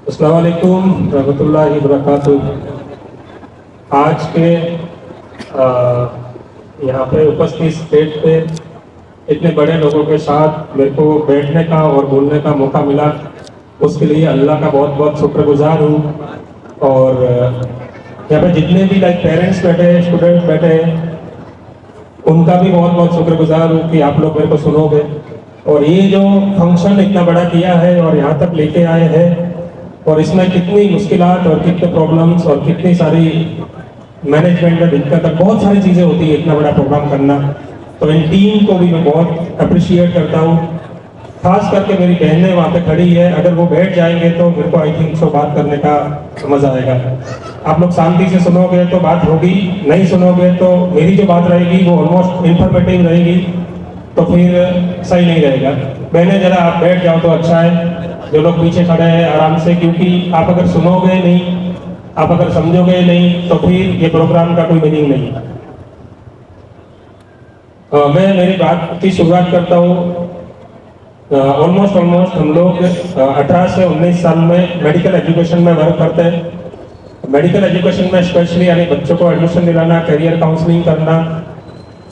अस्सलाम वालेकुम रहमतुल्लाहि वबरकातुह। आज के यहाँ पे उपस्थित स्टेज पे इतने बड़े लोगों के साथ मेरे को बैठने का और बोलने का मौका मिला, उसके लिए अल्लाह का बहुत बहुत शुक्रगुजार हूँ। और यहाँ पे जितने भी लाइक पेरेंट्स बैठे हैं, स्टूडेंट्स बैठे हैं, उनका भी बहुत बहुत शुक्रगुजार हूँ कि आप लोग मेरे को सुनोगे। और ये जो फंक्शन इतना बड़ा किया है और यहाँ तक लेके आए हैं, और इसमें कितनी मुश्किलात और कितने प्रॉब्लम्स और कितनी सारी मैनेजमेंट में दिक्कत है, बहुत सारी चीज़ें होती है इतना बड़ा प्रोग्राम करना। तो इन टीम को भी मैं बहुत अप्रिशिएट करता हूँ। खास करके मेरी बहनें वहाँ पे खड़ी है, अगर वो बैठ जाएंगे तो मेरे को आई थिंक सो बात करने का मजा आएगा। आप लोग शांति से सुनोगे तो बात होगी, नहीं सुनोगे तो मेरी जो बात रहेगी वो ऑलमोस्ट इंफॉर्मेटिव रहेगी, तो फिर सही नहीं रहेगा। बहनें जरा आप बैठ जाओ तो अच्छा है, जो लोग पीछे खड़े हैं आराम से, क्योंकि आप अगर सुनोगे नहीं, आप अगर समझोगे नहीं, तो फिर ये प्रोग्राम का कोई मीनिंग नहीं। मैं मेरी बात की शुरुआत करता हूँ। ऑलमोस्ट हम लोग 18 से 19 साल में मेडिकल एजुकेशन में वर्क करते हैं। मेडिकल एजुकेशन में स्पेशली यानी बच्चों को एडमिशन दिलाना, करियर काउंसलिंग करना,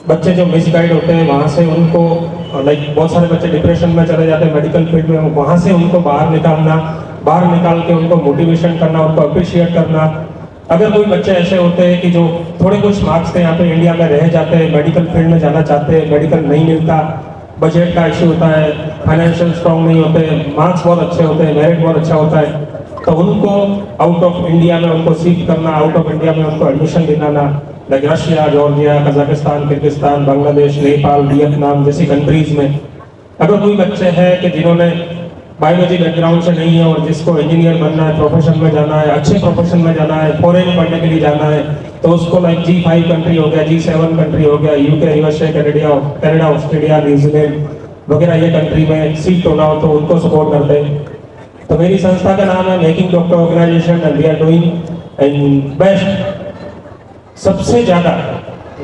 बच्चे जो मिसगाइड होते हैं वहाँ से उनको, लाइक बहुत सारे बच्चे डिप्रेशन में चले जाते हैं मेडिकल फील्ड में, वहाँ से उनको बाहर निकालना, बाहर निकाल के उनको मोटिवेशन करना, उनको अप्रिशिएट करना। अगर कोई बच्चे ऐसे होते हैं कि जो थोड़े कुछ मार्क्स के यहाँ पे इंडिया में रह जाते हैं, मेडिकल फील्ड में जाना चाहते हैं, मेडिकल नहीं मिलता, बजट का इश्यू होता है, फाइनेंशियल स्ट्रॉन्ग नहीं होते, मार्क्स बहुत अच्छे होते हैं, मेरिट बहुत अच्छा होता है, तो उनको आउट ऑफ इंडिया में उनको शिफ्ट करना, आउट ऑफ इंडिया में उनको एडमिशन दिलाना, like Russia, Georgia, Kazakhstan, Kyrgyzstan, Bangladesh, Nepal, Vietnam जैसी कंट्रीज में। अगर कोई बच्चे हैं कि जिन्होंने बायोलॉजी बैकग्राउंड से नहीं है और जिसको इंजीनियर बनना है, प्रोफेशन में जाना है, अच्छे प्रोफेशन में जाना है, फॉरेन पढ़ने के लिए जाना है, तो उसको लाइक G5 कंट्री हो गया, G7 कंट्री हो गया, UK, USA, Canada, Australia, New Zealand वगैरह ये कंट्री में सीट होना हो तो उनको सपोर्ट करते हैं। तो मेरी संस्था का नाम है making doctor organization and we are doing and best. सबसे ज़्यादा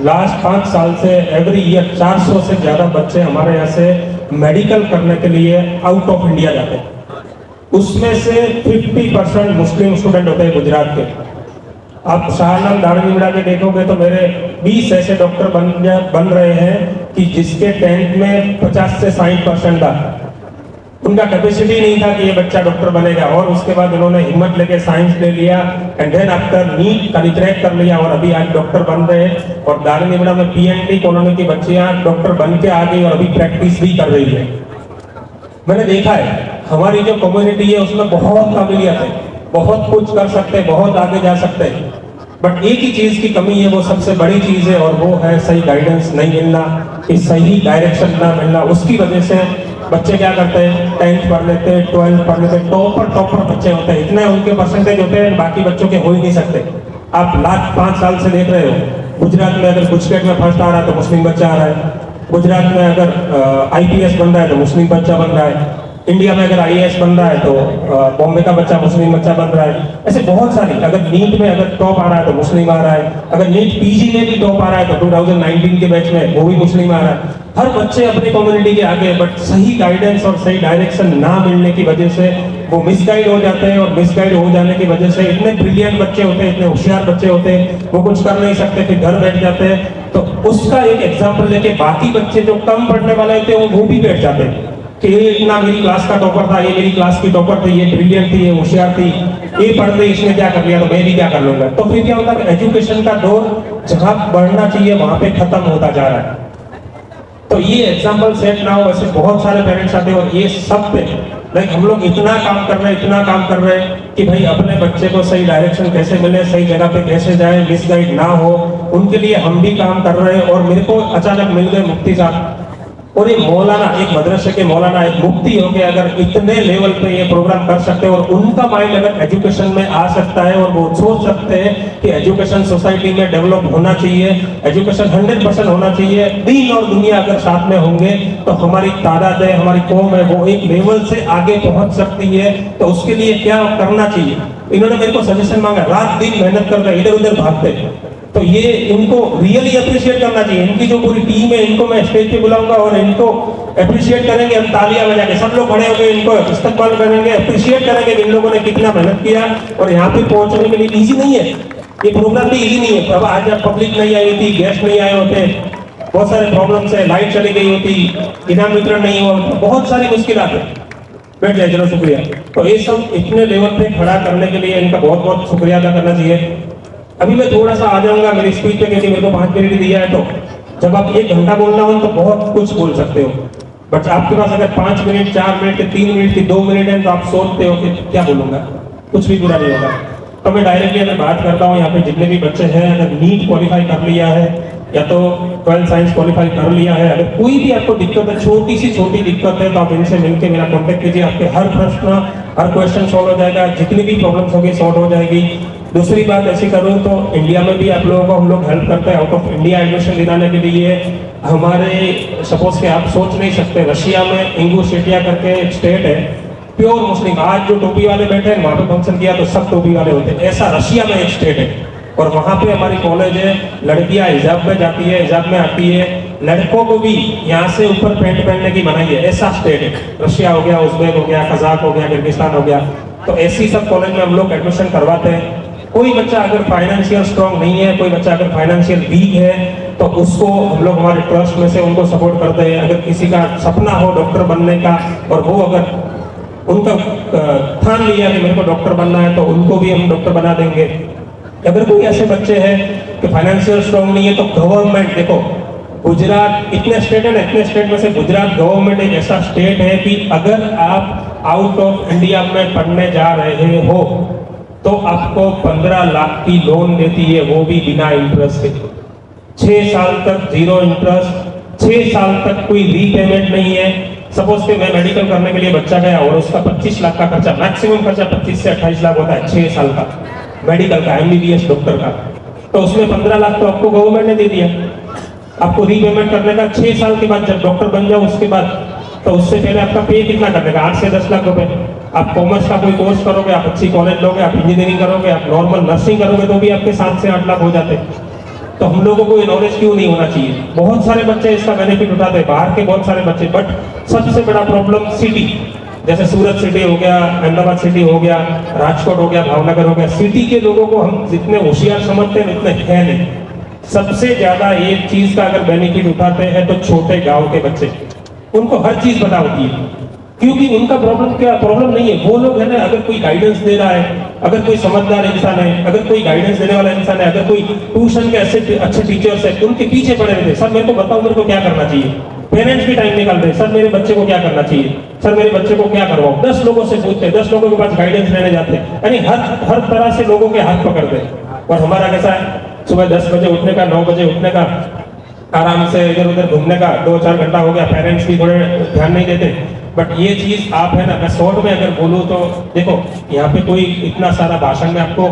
लास्ट 5 साल से एवरी ईयर 400 से ज़्यादा बच्चे हमारे यहाँ से मेडिकल करने के लिए आउट ऑफ इंडिया जाते हैं। उसमें से 50% मुस्लिम स्टूडेंट होते हैं गुजरात के। आप शाहनाम दाड़ीमिड़ा के देखोगे तो मेरे 20 ऐसे डॉक्टर बन रहे हैं कि जिसके 10th में 50 से 60% था। उनका कैपेसिटी नहीं था कि ये बच्चा डॉक्टर बनेगा, और उसके बाद उन्होंने हिम्मत लेके साइंस ले लिया एंड देन आफ्टर नीट का क्रैक कर लिया और अभी आज डॉक्टर बन रहे हैं। और दाड़ीमिड़ा में PND कॉलोनी की बच्चियां डॉक्टर बन के आ गई और अभी प्रैक्टिस भी कर रही है। मैंने देखा है हमारी जो कम्युनिटी है उसमें बहुत काबिलियत है, बहुत कुछ कर सकते हैं, बहुत आगे जा सकते हैं, बट एक ही चीज की कमी है, वो सबसे बड़ी चीज है, और वो है सही गाइडेंस नहीं मिलना, सही डायरेक्शन ना मिलना। उसकी वजह से बच्चे क्या करते हैं, 10th पढ़ लेते हैं, 12th पढ़ लेते हैं, टॉपर बच्चे होते हैं, इतने उनके परसेंटेज होते हैं बाकी बच्चों के हो ही नहीं सकते। आप लास्ट 5 साल से देख रहे हो, गुजरात में अगर गुजकेट में फर्स्ट आ रहा है तो मुस्लिम बच्चा आ रहा है, गुजरात में अगर IPS बन रहा है तो मुस्लिम बच्चा बन रहा है, इंडिया में अगर IAS बन रहा है तो बॉम्बे का बच्चा मुस्लिम बच्चा बन रहा है। ऐसे बहुत सारी, अगर नीट में अगर टॉप आ रहा है तो मुस्लिम आ रहा है, अगर नीट PG में भी टॉप आ रहा है तो 2019 के बैच में वो भी मुस्लिम आ रहा है। हर बच्चे अपनी कम्युनिटी के आगे, बट सही गाइडेंस और सही डायरेक्शन ना मिलने की वजह से वो मिसगाइड हो जाते हैं, और मिसगाइड हो जाने की वजह से इतने ब्रिलियंट बच्चे होते हैं, इतने होशियार बच्चे होते हैं, वो कुछ कर नहीं सकते, फिर घर बैठ जाते हैं। तो उसका एक एग्जाम्पल लेके बाकी बच्चे जो कम पढ़ने वाले होते हैं वो भी बैठ जाते हैं कि ये इतना मेरी क्लास का टॉपर था, ये मेरी क्लास की टॉपर थी, ये ब्रिलियंट थी, ये होशियार थी, ये पढ़ते इसने क्या कर लिया तो मैं भी क्या कर लूंगा। तो फिर क्या होता है, एजुकेशन का दौर जहां बढ़ना चाहिए वहां पे खत्म होता जा रहा है। तो ये एग्जाम्पल सेट ना हो, ऐसे बहुत सारे पेरेंट्स आते हैं और ये सब पे लाइक हम लोग इतना काम कर रहे हैं, इतना काम कर रहे हैं कि भाई अपने बच्चे को सही डायरेक्शन कैसे मिले, सही जगह पे कैसे जाए, मिसगाइड ना हो, उनके लिए हम भी काम कर रहे हैं। और मेरे को अचानक मिल गए मुफ्ती साहब, और एक मौलाना, एक मदरसे के मौलाना, एक मुफ्ती हो के अगर इतने लेवल पे ये प्रोग्राम कर सकते हैं और उनका माइंड अगर एजुकेशन में आ सकता है और वो सोच सकते हैं कि एजुकेशन सोसाइटी में डेवलप होना चाहिए, एजुकेशन 100% होना चाहिए, दीन और दुनिया अगर साथ में होंगे तो हमारी तादाद है, हमारी कौम है, वो एक लेवल से आगे पहुंच सकती है। तो उसके लिए क्या करना चाहिए, इन्होंने मेरे को सजेशन मांगा, रात दिन मेहनत कर रहे, इधर उधर भागते। तो ये इनको रियली अप्रिशिएट करना चाहिए। इनकी जो पूरी टीम है इनको मैं स्टेज पे बुलाऊंगा और इनको अप्रिशिएट करेंगे हम तालियां बजा के, सब लोग खड़े होकर इनको इस्तकबाल करेंगे, अप्रिशिएट करेंगे इन लोगों ने कितना मेहनत किया और यहाँ पे पहुंचने के लिए इजी नहीं है, ये प्रोग्राम भी इजी नहीं है। अब आज पब्लिक नहीं आई थी, गेस्ट नहीं आए होते, बहुत सारे प्रॉब्लम्स है, लाइट चली गई होती, इनाम वितरण नहीं हुआ, बहुत सारी मुश्किलात है। बैठ जाए, चलो शुक्रिया। तो ये सब इतने लेवल पे खड़ा करने के लिए इनका बहुत बहुत शुक्रिया अदा करना चाहिए। अभी मैं थोड़ा सा आ जाऊंगा मेरी स्पीच पे, क्योंकि मेरे को 5 मिनट दिया है, तो जब आप 1 घंटा बोलना हो तो बहुत कुछ बोल सकते हो, बट आपके पास अगर 5 मिनट, 4 मिनट, 3 मिनट की 2 मिनट है तो आप सोचते हो कि क्या बोलूंगा, कुछ भी बुरा नहीं होगा। तो मैं डायरेक्टली अगर बात करता हूँ, यहाँ पे जितने भी बच्चे हैं, अगर नीट क्वालिफाई कर लिया है या तो 12 साइंस क्वालिफाई कर लिया है, अगर कोई भी आपको दिक्कत है, छोटी सी छोटी दिक्कत है, तो आप इनसे मिलकर मेरा कॉन्टेक्ट कीजिए, आपके हर प्रश्न, हर क्वेश्चन सॉल्व हो जाएगा, जितनी भी प्रॉब्लम्स होगी सॉल्व हो जाएगी। दूसरी बात ऐसी करूं तो इंडिया में भी आप लोगों को हम लोग हेल्प करते हैं, आउट ऑफ इंडिया एडमिशन दिलाने के लिए। हमारे सपोज के आप सोच नहीं सकते, रशिया में इंगुशेटिया करके एक स्टेट है, प्योर मुस्लिम, आज जो टोपी वाले बैठे हैं वहां पे फंक्शन किया तो सब टोपी वाले होते हैं, ऐसा रशिया में एक स्टेट है। और वहां पे हमारी कॉलेज है, लड़कियां हिजाब में जाती है, हिजाब में आती है, लड़कों को भी यहाँ से ऊपर पैंट पहनने की मनाही है, ऐसा स्टेट है। रशिया हो गया, उज्बेक हो गया, कजाक हो गया, किर्गिस्तान हो गया, तो ऐसी सब कॉलेज में हम लोग एडमिशन करवाते हैं। कोई बच्चा अगर फाइनेंशियल स्ट्रांग नहीं है, कोई बच्चा अगर फाइनेंशियल वीक है, तो उसको हम लोग हमारे ट्रस्ट में से उनको सपोर्ट करते हैं। अगर किसी का सपना हो डॉक्टर बनने का और वो अगर उनका ठान लिया कि मेरे को डॉक्टर बनना है, तो उनको भी हम डॉक्टर बना देंगे। अगर कोई ऐसे बच्चे हैं कि फाइनेंशियल स्ट्रांग नहीं है, तो गवर्नमेंट, देखो गुजरात, इतने स्टेट है ना, इतने स्टेट में से गुजरात गवर्नमेंट एक ऐसा स्टेट है कि अगर आप आउट ऑफ इंडिया में पढ़ने जा रहे हो तो आपको 15 लाख की लोन देती है, वो भी बिना इंटरेस्ट के, 6 साल तक जीरो इंटरेस्ट, 6 साल तक कोई रीपेमेंट नहीं है। सपोज के मैं मेडिकल करने के लिए बच्चा गया और उसका 25 लाख का खर्चा, मैक्सिमम खर्चा 25 से 28 लाख होता है 6 साल का मेडिकल का, MBBS डॉक्टर का, तो उसमें 15 लाख तो आपको गवर्नमेंट ने दे दिया। आपको रीपेमेंट करने का 6 साल के बाद, जब डॉक्टर बन जाओ उसके बाद, तो उससे पहले आपका पे कितना करने का, 8 से 10 लाख रुपए। आप कॉमर्स का कोई कोर्स करोगे, आप अच्छी कॉलेज लोगे, आप इंजीनियरिंग करोगे, आप नॉर्मल नर्सिंग करोगे, तो भी आपके 7 से 8 लाख हो जाते। तो हम लोगों को ये नॉलेज क्यों नहीं होना चाहिए? बहुत सारे बच्चे इसका बेनिफिट उठाते हैं, बाहर के बहुत सारे बच्चे, बट सबसे बड़ा प्रॉब्लम सिटी, जैसे सूरत सिटी हो गया, अहमदाबाद सिटी हो गया, राजकोट हो गया, भावनगर हो गया, सिटी के लोगों को हम जितने होशियार समझते हैं उतने है नहीं। सबसे ज्यादा एक चीज का अगर बेनिफिट उठाते हैं तो छोटे गांव के बच्चे, उनको हर चीज पता होती है, क्योंकि उनका प्रॉब्लम नहीं है। वो लोग है ना, अगर कोई गाइडेंस दे रहा है, अगर कोई समझदार इंसान है, अगर कोई गाइडेंस देने वाला इंसान है, अगर कोई ट्यूशन के ऐसे अच्छे टीचर्स है, उनके पीछे पड़े रहते, सर मेरे को बताओ मेरे को क्या करना चाहिए। पेरेंट्स भी टाइम निकाल रहे, सर मेरे बच्चे को क्या करना चाहिए, सर मेरे बच्चे को क्या करवाओ, 10 लोगों से पूछते, 10 लोगों के पास गाइडेंस लेने जाते, यानी हर तरह से लोगों के हाथ पकड़ते। और हमारा कैसा है, सुबह 10 बजे उठने का, 9 बजे उठने का, आराम से इधर उधर घूमने का, 2-4 घंटा हो गया, पेरेंट्स भी थोड़े ध्यान नहीं देते। बट ये चीज आप है ना, मैं शॉर्ट में अगर बोलूँ तो देखो, यहाँ पे कोई इतना सारा भाषण में आपको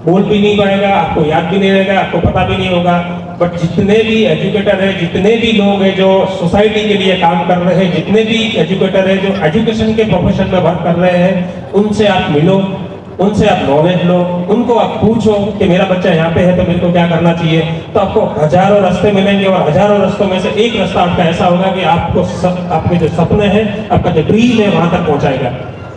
बोल भी नहीं पाएगा, आपको याद भी नहीं रहेगा, आपको पता भी नहीं होगा। बट जितने भी एजुकेटर है, जितने भी लोग हैं जो सोसाइटी के लिए काम कर रहे हैं, जितने भी एजुकेटर है जो एजुकेशन के प्रोफेशन में वर्क कर रहे हैं, उनसे आप मिलो, उनसे आप नॉलेज लो, उनको आप पूछो कि मेरा बच्चा यहाँ पे है तो मेरे को क्या करना चाहिए। तो आपको हजारों रास्ते मिलेंगे और हजारों रास्तों में से एक रास्ता आपका ऐसा होगा कि आपको आपके जो सपने हैं, आपका जो ड्रीम है, वहां तक पहुंचाएगा।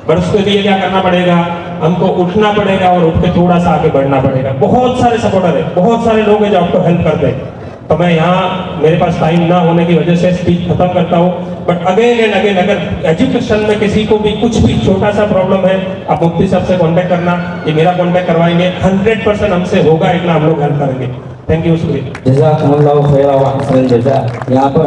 पर उसके लिए क्या करना पड़ेगा, हमको उठना पड़ेगा और उठ के थोड़ा सा आगे बढ़ना पड़ेगा। बहुत सारे सपोर्टर है, बहुत सारे लोग हैं जो आपको हेल्प करते हैं। तो मैं यहाँ मेरे पास टाइम ना होने की वजह से स्पीच खत्म करता हूँ। बट अगेन एंड अगेन, अगर एजुकेशन में किसी को भी कुछ भी छोटा सा प्रॉब्लम है, आप मुफ्ती साहब से कांटेक्ट करना, ये मेरा कांटेक्ट करवाएंगे, 100% हमसे होगा, इतना हम लोग हेल्प करेंगे। थैंक यू, शुक्रिया। जज़ाकुमुल्लाहु खैरा व अहसन जज़ा। यहाँ पर